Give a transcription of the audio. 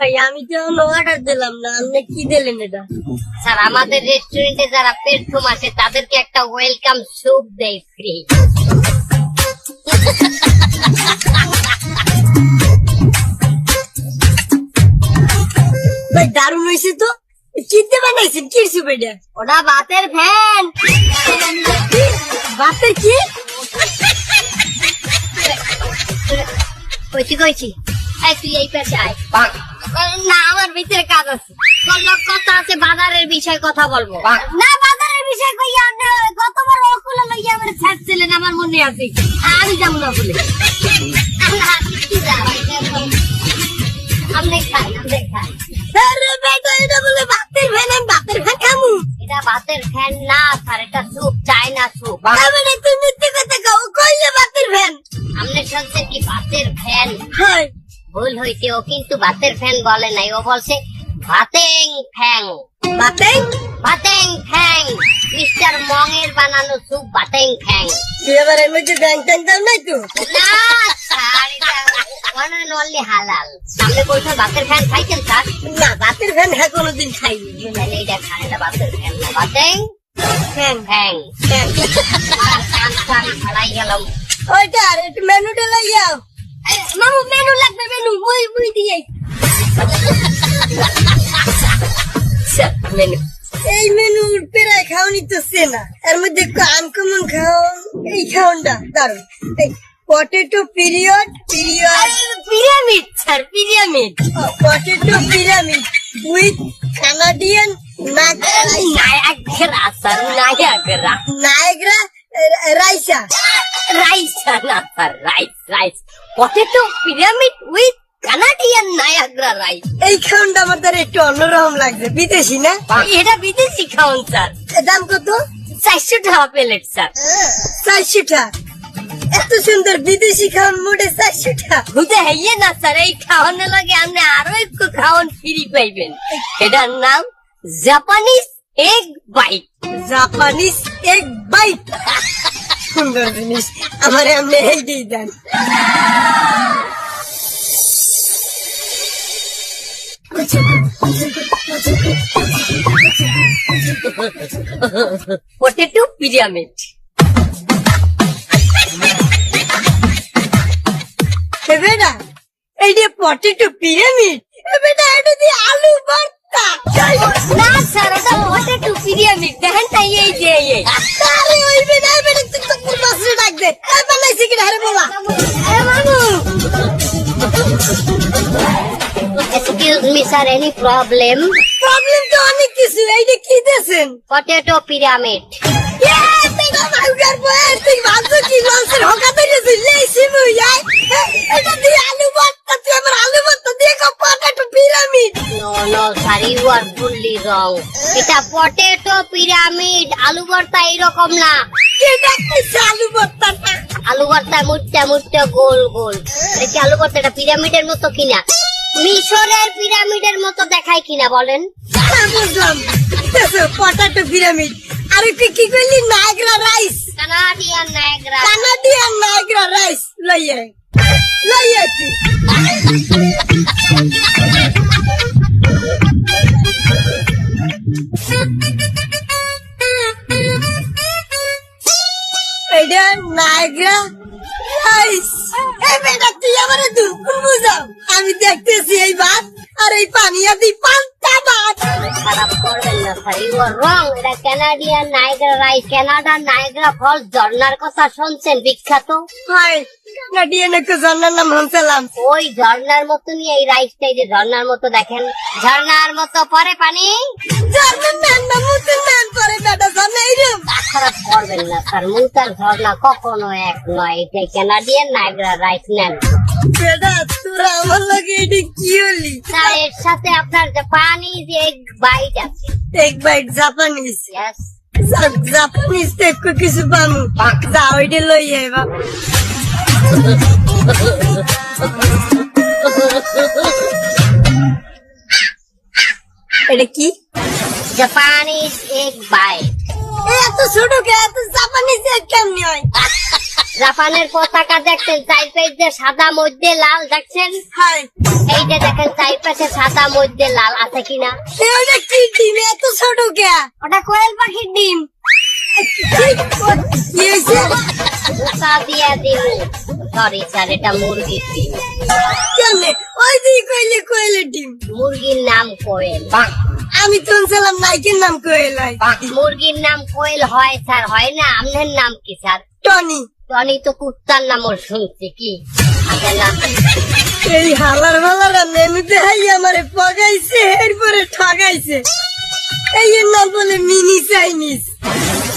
ভাই আমি তো অর্ডার দিলাম না, আপনি কি দিলেন এটা? স্যার আমাদের রেস্টুরেন্টে যারা পেট্রোম আসে তাদেরকে একটা ওয়েলকাম স্যুপ দেয় ফ্রি। ভাই দারুণ হয়েছে তো, কিনতে বানাইছেন কি সুপ এটা? ওটা ভাতের ফ্যান। ভাতের কি? কইছি এই তুই এই পাশে আয়। না আমার ভিতরে কাজ আছে, কথা আছে, বাজারের বিষয়ে কথা বলবো। না বাজারের বিষয় কইয়া গতবার ওগুলো লইয়া আমার ছাড়ছিলেন, আমার মনে আছে। আমি যাবো না বলে আপনি খাই। আরে বেটা এটা বলে ভাতের ফ্যান, আমি ভাতের ফ্যান খামু? এটা ভাতের ফ্যান না স্যার, এটা স্যুপ, চায়না স্যুপ। মানে তুই মিথ্যে কথা কও, কইলে ভাতের ফ্যান? আপনি শুনছেন কি ভাতের ফ্যান? হয় ভুল হইছে, ও কিন্তু ভাতের ফ্যান বলে নাই, ও বলছে ভাতেং ফ্যাং। ভাতের? ভাতেং ফ্যাং, মিস্টার মঙের বানানো স্যুপ ভাতেং ফ্যাং। তুই আবার এর মধ্যে ব্যাংক ট্যাঙ্ক দাও নাই তো? না স্যার, এটা ওয়ান অ্যান্ড অনলি হালাল। আপনি বলছেন ভাতের ফ্যান খাইছেন স্যার? না ভাতের ফ্যান হ্যাঁ কোনোদিন খাইনি। তাহলে এটা খান, এটা ভাতের ফ্যান না, ভাতেং ফ্যান ফ্যাং। ফ্যান আমি ছাড়াই গেলাম। ওইটা আর একটু মেনুটা লাগাও। মামু মেনু লাগবে, মেনু মুই দিয়ে মেনু। এই মেনুর পেরায় খাওয়ানি তো সেনা, এর মধ্যে আনকমন খাওন, এই খাওনটা দারুন। Potato period pyramid sir, pyramid. Potato pyramid with Canadian Niagara sir, Niagara. Niagara রাইসা। রাইস না sir, rice. Potato pyramid with Canadian Niagara rice. এই খাওনটা আমার দ্বারা একটু অন্যরকম লাগছে, বিদেশি না? এটা বিদেশি খাওন স্যার। এর দাম কত? 400 টাকা প্লেট স্যার। 400 টাকা? এত সুন্দর বিদেশি খাওন মোটে 400 টাকা? বুঝতে হইয়ে না স্যার, এই খাওয়ানোর লাগে আপনি আরো একটু খাওয়ান ফ্রি পাইবেন। এটার নাম Japanese egg bite. Japanese egg bite, সুন্দর জিনিস, আমার এমনি এইটাই দেন। Potato pyramid. বেটা এইটা পটেটো পিরামিড? বেটা এটা দিয়ে আলু ভর্তা। না স্যার, ওটা পটেটো পিরামিড। দেখেন তাই এই যে এই আরে ওই বেটা তুই তো কোন মাসে ডাক দে, এই বানাইছি কি রে বাবা? মামু excuse me sir, any problem? Problem তো অনেক কিছু, এইটা কি দেছেন? Potato pyramid. এটা দিয়ে আলু ভর্তা, তুই আমার আলু ভর্তা দিয়ে potato pyramid? No no sir, you are fully wrong. এটা পটেটো পিরামিড, আলু ভর্তা এইরকম না। কি দেখতেছ আলু ভর্তাটা? আলু ভর্তা মুটটা গোল গোল। এটা আলু ভর্তা, এটা পিরামিডের মতো কিনা? মিশরের পিরামিডের মতো দেখায় কিনা বলেন? বুঝলাম, পটেটো পিরামিড। আর কি কি করলি? Niagara rice. Canadian Niagara. Canadian Niagara rice লইয়ে তুই। এটা নায়গ্রা রাইস। এই বেটা তুই আমার দুপুর বুঝাও, আমি দেখতেছি এই ভাত আর এই পানিয়া দি পান্তা ভাত। খারাপ করবেন না স্যার, ইউ আর রং। এটা কানাডিয়ান নায়াগ্রা রাইস। কানাডার নায়াগ্রা ফলস ঝর্ণার কথা শুনছেন, বিখ্যাত? হয় কানাডিয়ান একটু জানার নাম শুনছিলাম। ওই ঝর্ণার মতনই এই রাইসটা, এই যে ঝর্ণার মতো দেখেন, ঝর্ণার মতো পরে পানি। জার্মান ম্যান না মুসলমান করে বেটা জানে এইরকম। খারাপ করবেন না স্যার, মুতার ঝর্ণা কখনো এক নয়। এটা কানাডিয়ান নায়াগ্রা রাইস নেন বেটা, তোরা আমার লাগে এটা কি হলি? স্যার। এর সাথে আপনার জাপানিজ এগ বাইট আছে। এক বাইট জাপানিজ? Yes. জাপানিজ তো একটু কিছু পামু, যা ওইটা লই আইবা। এটা কি? Japanese egg bite. এত ছোট কে, এত জাপানিজ কেমনি হয়? জাপানের পতাকা দেখছেন, চার পাশে সাদা মধ্যে লাল দেখছেন। হাই এইটা দেখেন, চার পাশে সাদা মধ্যে লাল আছে কিনা। এটা কি ডিম এত ছোট কে? ওটা কোয়েল পাখির ডিম। কি হয়েছে? ধোকা দিয়া দিল। সরি স্যার, এটা মুরগির ডিম। কেমনে ওই দিকে কইলে কোয়েলের ডিম? মুরগির নাম কোয়েল। আমি তো ছিলাম নাইকের নাম কোয়েল হয়। মুরগির নাম কোয়েল হয় স্যার, হয় না? আপনার নাম কি স্যার? টনি। টনি তো কুত্তার নামও শুনছি। কি আগে না? এই হালার ভালারা মেনুতে হাই আমারে পগাইছে, এরপরে ঠগাইছে। এই এর নাম বলে মিনি চাইনিজ।